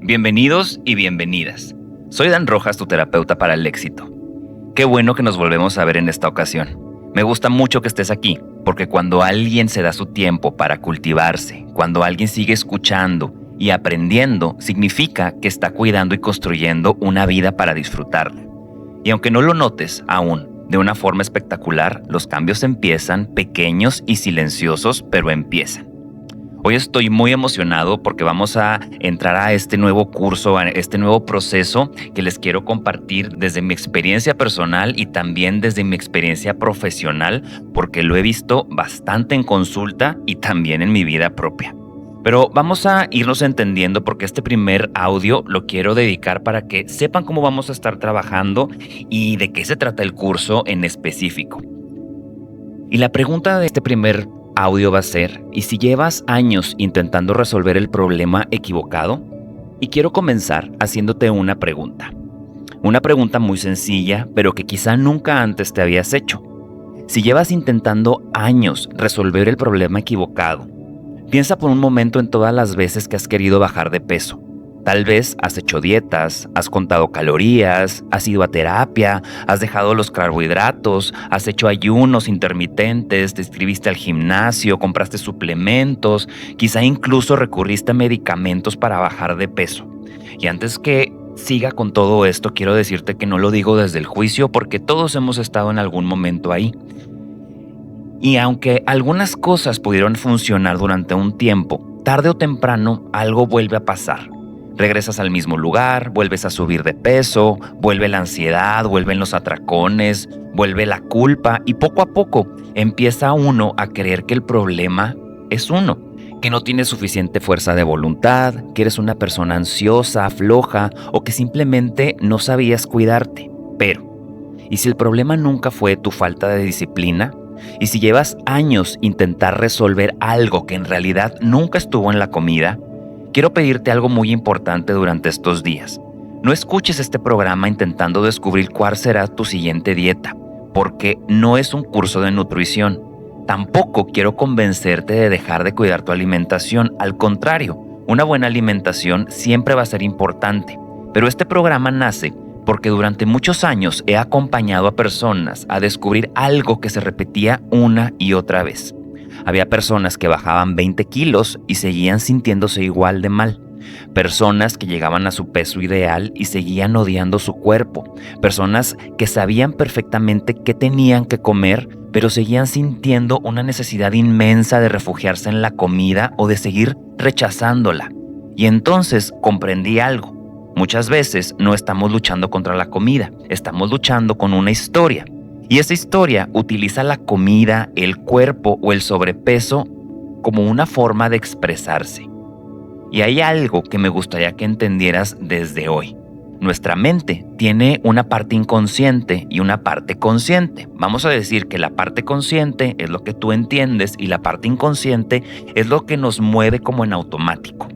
Bienvenidos y bienvenidas. Soy Dan Rojas, tu terapeuta para el éxito. Qué bueno que nos volvemos a ver en esta ocasión. Me gusta mucho que estés aquí, porque cuando alguien se da su tiempo para cultivarse, cuando alguien sigue escuchando y aprendiendo, significa que está cuidando y construyendo una vida para disfrutarla. Y aunque no lo notes aún de una forma espectacular, los cambios empiezan pequeños y silenciosos, pero empiezan. Hoy estoy muy emocionado porque vamos a entrar a este nuevo curso, a este nuevo proceso que les quiero compartir desde mi experiencia personal y también desde mi experiencia profesional, porque lo he visto bastante en consulta y también en mi vida propia. Pero vamos a irnos entendiendo porque este primer audio lo quiero dedicar para que sepan cómo vamos a estar trabajando y de qué se trata el curso en específico. Y la pregunta de este primer audio va a ser, ¿y si llevas años intentando resolver el problema equivocado? Y quiero comenzar haciéndote una pregunta. Una pregunta muy sencilla, pero que quizá nunca antes te habías hecho. Si llevas intentando años resolver el problema equivocado, piensa por un momento en todas las veces que has querido bajar de peso. Tal vez has hecho dietas, has contado calorías, has ido a terapia, has dejado los carbohidratos, has hecho ayunos intermitentes, te inscribiste al gimnasio, compraste suplementos, quizá incluso recurriste a medicamentos para bajar de peso. Y antes que siga con todo esto, quiero decirte que no lo digo desde el juicio porque todos hemos estado en algún momento ahí. Y aunque algunas cosas pudieron funcionar durante un tiempo, tarde o temprano algo vuelve a pasar. Regresas al mismo lugar, vuelves a subir de peso, vuelve la ansiedad, vuelven los atracones, vuelve la culpa y poco a poco empieza uno a creer que el problema es uno, que no tienes suficiente fuerza de voluntad, que eres una persona ansiosa, floja o que simplemente no sabías cuidarte. Pero, ¿y si el problema nunca fue tu falta de disciplina? ¿Y si llevas años intentar resolver algo que en realidad nunca estuvo en la comida? Quiero pedirte algo muy importante durante estos días. No escuches este programa intentando descubrir cuál será tu siguiente dieta, porque no es un curso de nutrición. Tampoco quiero convencerte de dejar de cuidar tu alimentación. Al contrario, una buena alimentación siempre va a ser importante. Pero este programa nace porque durante muchos años he acompañado a personas a descubrir algo que se repetía una y otra vez. Había personas que bajaban 20 kilos y seguían sintiéndose igual de mal. Personas que llegaban a su peso ideal y seguían odiando su cuerpo. Personas que sabían perfectamente qué tenían que comer, pero seguían sintiendo una necesidad inmensa de refugiarse en la comida o de seguir rechazándola. Y entonces comprendí algo. Muchas veces no estamos luchando contra la comida, estamos luchando con una historia. Y esa historia utiliza la comida, el cuerpo o el sobrepeso como una forma de expresarse. Y hay algo que me gustaría que entendieras desde hoy. Nuestra mente tiene una parte inconsciente y una parte consciente. Vamos a decir que la parte consciente es lo que tú entiendes y la parte inconsciente es lo que nos mueve como en automático.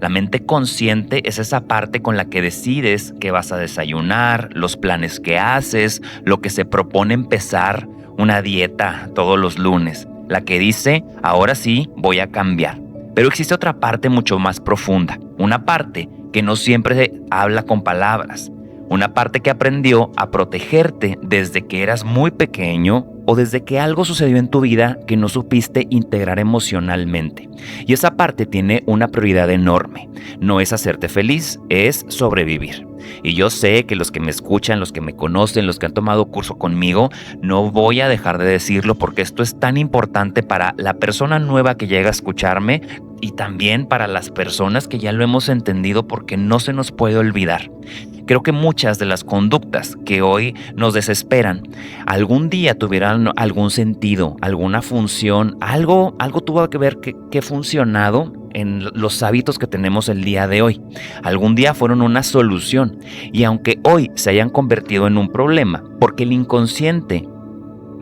La mente consciente es esa parte con la que decides qué vas a desayunar, los planes que haces, lo que se propone empezar una dieta todos los lunes. La que dice, ahora sí, voy a cambiar. Pero existe otra parte mucho más profunda. Una parte que no siempre habla con palabras. Una parte que aprendió a protegerte desde que eras muy pequeño o desde que algo sucedió en tu vida que no supiste integrar emocionalmente. Y esa parte tiene una prioridad enorme. No es hacerte feliz, es sobrevivir. Y yo sé que los que me escuchan, los que me conocen, los que han tomado curso conmigo, no voy a dejar de decirlo porque esto es tan importante para la persona nueva que llega a escucharme y también para las personas que ya lo hemos entendido porque no se nos puede olvidar. Creo que muchas de las conductas que hoy nos desesperan, algún día tuvieran algún sentido, alguna función, algo tuvo que ver que funcionado en los hábitos que tenemos el día de hoy. Algún día fueron una solución y aunque hoy se hayan convertido en un problema, porque el inconsciente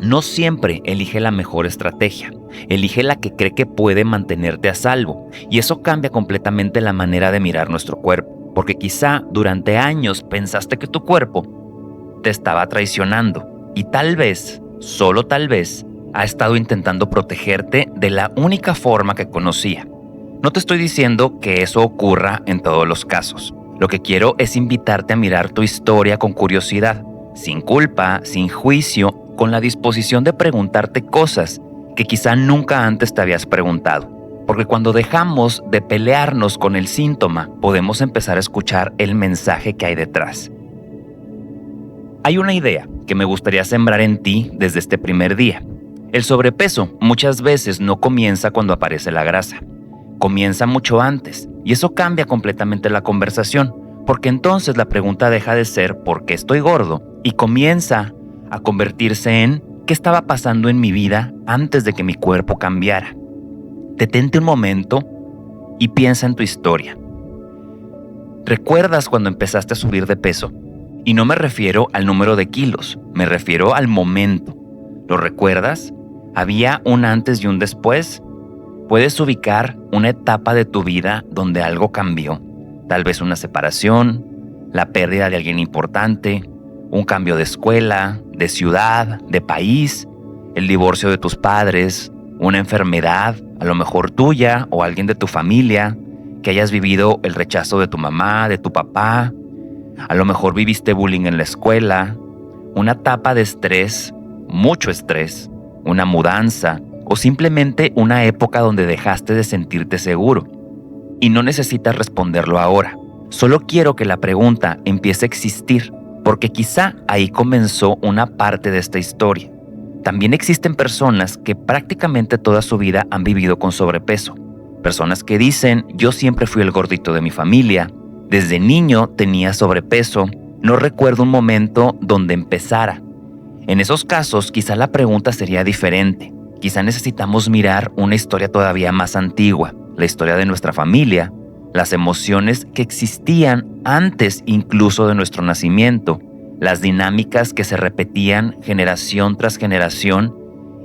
no siempre elige la mejor estrategia, elige la que cree que puede mantenerte a salvo y eso cambia completamente la manera de mirar nuestro cuerpo. Porque quizá durante años pensaste que tu cuerpo te estaba traicionando Y tal vez, solo tal vez, ha estado intentando protegerte de la única forma que conocía. No te estoy diciendo que eso ocurra en todos los casos. Lo que quiero es invitarte a mirar tu historia con curiosidad, sin culpa, sin juicio, con la disposición de preguntarte cosas que quizá nunca antes te habías preguntado. Porque cuando dejamos de pelearnos con el síntoma, podemos empezar a escuchar el mensaje que hay detrás. Hay una idea que me gustaría sembrar en ti desde este primer día. El sobrepeso muchas veces no comienza cuando aparece la grasa. Comienza mucho antes, y eso cambia completamente la conversación, porque entonces la pregunta deja de ser ¿por qué estoy gordo? Y comienza a convertirse en ¿qué estaba pasando en mi vida antes de que mi cuerpo cambiara? Detente un momento y piensa en tu historia. ¿Recuerdas cuando empezaste a subir de peso? Y no me refiero al número de kilos, me refiero al momento. ¿Lo recuerdas? ¿Había un antes y un después? ¿Puedes ubicar una etapa de tu vida donde algo cambió? Tal vez una separación, la pérdida de alguien importante, un cambio de escuela, de ciudad, de país, el divorcio de tus padres, una enfermedad, a lo mejor tuya o alguien de tu familia, que hayas vivido el rechazo de tu mamá, de tu papá. A lo mejor viviste bullying en la escuela, una etapa de estrés, mucho estrés, una mudanza o simplemente una época donde dejaste de sentirte seguro. Y no necesitas responderlo ahora. Solo quiero que la pregunta empiece a existir, porque quizá ahí comenzó una parte de esta historia. También existen personas que prácticamente toda su vida han vivido con sobrepeso. Personas que dicen, yo siempre fui el gordito de mi familia, desde niño tenía sobrepeso, no recuerdo un momento donde empezara. En esos casos, quizá la pregunta sería diferente. Quizá necesitamos mirar una historia todavía más antigua, la historia de nuestra familia, las emociones que existían antes incluso de nuestro nacimiento, las dinámicas que se repetían generación tras generación,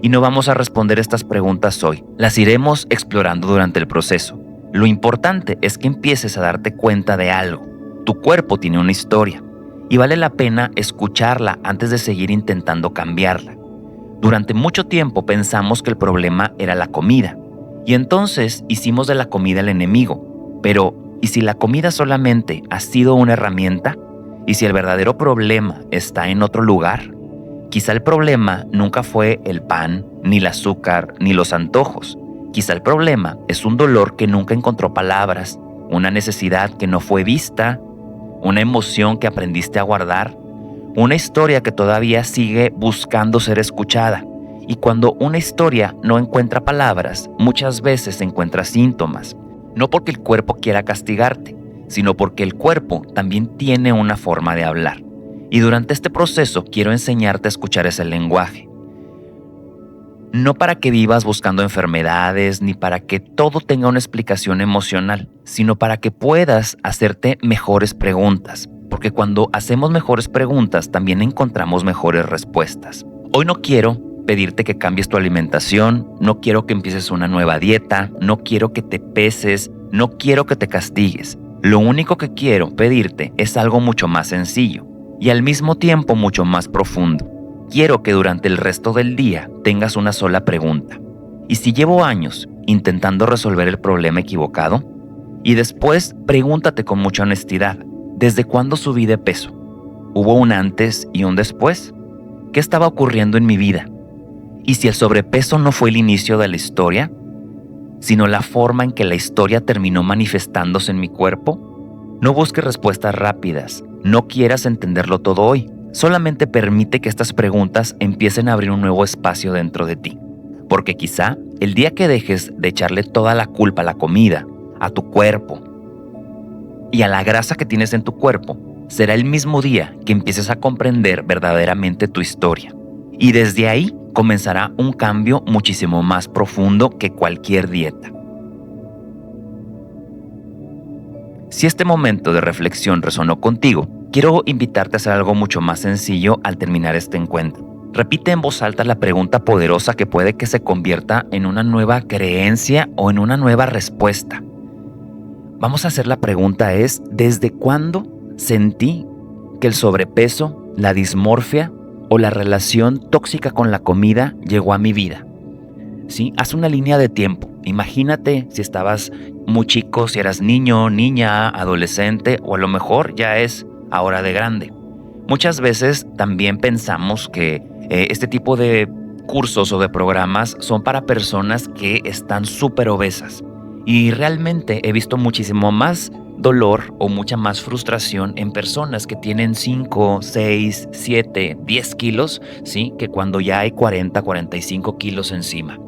y no vamos a responder estas preguntas hoy. Las iremos explorando durante el proceso. Lo importante es que empieces a darte cuenta de algo. Tu cuerpo tiene una historia y vale la pena escucharla antes de seguir intentando cambiarla. Durante mucho tiempo pensamos que el problema era la comida y entonces hicimos de la comida el enemigo. Pero, ¿y si la comida solamente ha sido una herramienta? ¿Y si el verdadero problema está en otro lugar? Quizá el problema nunca fue el pan, ni el azúcar, ni los antojos. Quizá el problema es un dolor que nunca encontró palabras, una necesidad que no fue vista, una emoción que aprendiste a guardar, una historia que todavía sigue buscando ser escuchada. Y cuando una historia no encuentra palabras, muchas veces encuentra síntomas. No porque el cuerpo quiera castigarte, sino porque el cuerpo también tiene una forma de hablar. Y durante este proceso quiero enseñarte a escuchar ese lenguaje. No para que vivas buscando enfermedades, ni para que todo tenga una explicación emocional, sino para que puedas hacerte mejores preguntas. Porque cuando hacemos mejores preguntas, también encontramos mejores respuestas. Hoy no quiero pedirte que cambies tu alimentación, no quiero que empieces una nueva dieta, no quiero que te peses, no quiero que te castigues. Lo único que quiero pedirte es algo mucho más sencillo y al mismo tiempo mucho más profundo. Quiero que durante el resto del día tengas una sola pregunta. ¿Y si llevo años intentando resolver el problema equivocado? Y después pregúntate con mucha honestidad, ¿desde cuándo subí de peso? ¿Hubo un antes y un después? ¿Qué estaba ocurriendo en mi vida? ¿Y si el sobrepeso no fue el inicio de la historia, sino la forma en que la historia terminó manifestándose en mi cuerpo? No busques respuestas rápidas, no quieras entenderlo todo hoy. Solamente permite que estas preguntas empiecen a abrir un nuevo espacio dentro de ti. Porque quizá el día que dejes de echarle toda la culpa a la comida, a tu cuerpo y a la grasa que tienes en tu cuerpo, será el mismo día que empieces a comprender verdaderamente tu historia. Y desde ahí comenzará un cambio muchísimo más profundo que cualquier dieta. Si este momento de reflexión resonó contigo, quiero invitarte a hacer algo mucho más sencillo al terminar este encuentro. Repite en voz alta la pregunta poderosa que puede que se convierta en una nueva creencia o en una nueva respuesta. Vamos a hacer la pregunta ¿desde cuándo sentí que el sobrepeso, la dismorfia o la relación tóxica con la comida llegó a mi vida. ¿Sí? Haz una línea de tiempo. Imagínate si estabas muy chico, si eras niño, niña, adolescente o a lo mejor ya es ahora de grande. Muchas veces también pensamos que este tipo de cursos o de programas son para personas que están súper obesas. Y realmente he visto muchísimo más dolor o mucha más frustración en personas que tienen 5, 6, 7, 10 kilos, ¿sí? Que cuando ya hay 40, 45 kilos encima.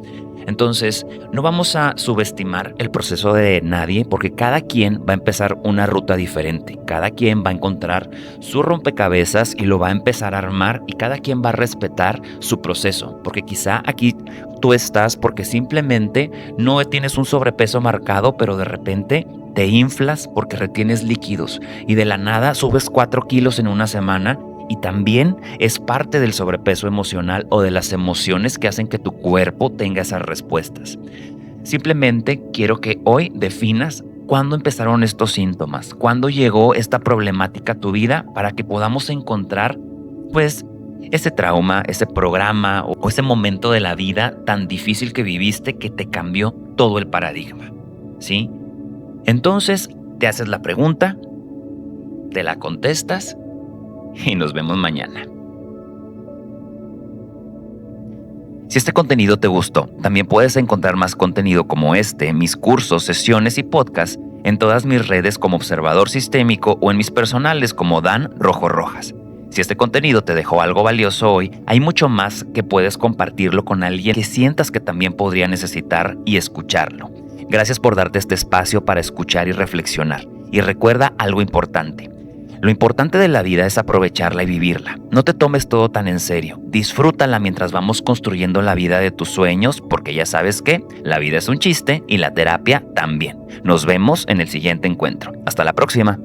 Entonces, no vamos a subestimar el proceso de nadie porque cada quien va a empezar una ruta diferente. Cada quien va a encontrar su rompecabezas y lo va a empezar a armar y cada quien va a respetar su proceso. Porque quizá aquí tú estás porque simplemente no tienes un sobrepeso marcado, pero de repente te inflas porque retienes líquidos y de la nada subes 4 kilos en una semana. Y también es parte del sobrepeso emocional o de las emociones que hacen que tu cuerpo tenga esas respuestas. Simplemente quiero que hoy definas cuándo empezaron estos síntomas, cuándo llegó esta problemática a tu vida para que podamos encontrar, pues, ese trauma, ese programa o ese momento de la vida tan difícil que viviste que te cambió todo el paradigma, ¿sí? Entonces, te haces la pregunta, te la contestas y nos vemos mañana. Si este contenido te gustó, también puedes encontrar más contenido como este, mis cursos, sesiones y podcasts en todas mis redes como Observador Sistémico o en mis personales como Dan Rojo Rojas. Si este contenido te dejó algo valioso hoy, hay mucho más que puedes compartirlo con alguien que sientas que también podría necesitar y escucharlo. Gracias por darte este espacio para escuchar y reflexionar. Y recuerda algo importante. Lo importante de la vida es aprovecharla y vivirla. No te tomes todo tan en serio. Disfrútala mientras vamos construyendo la vida de tus sueños, porque ya sabes que la vida es un chiste y la terapia también. Nos vemos en el siguiente encuentro. Hasta la próxima.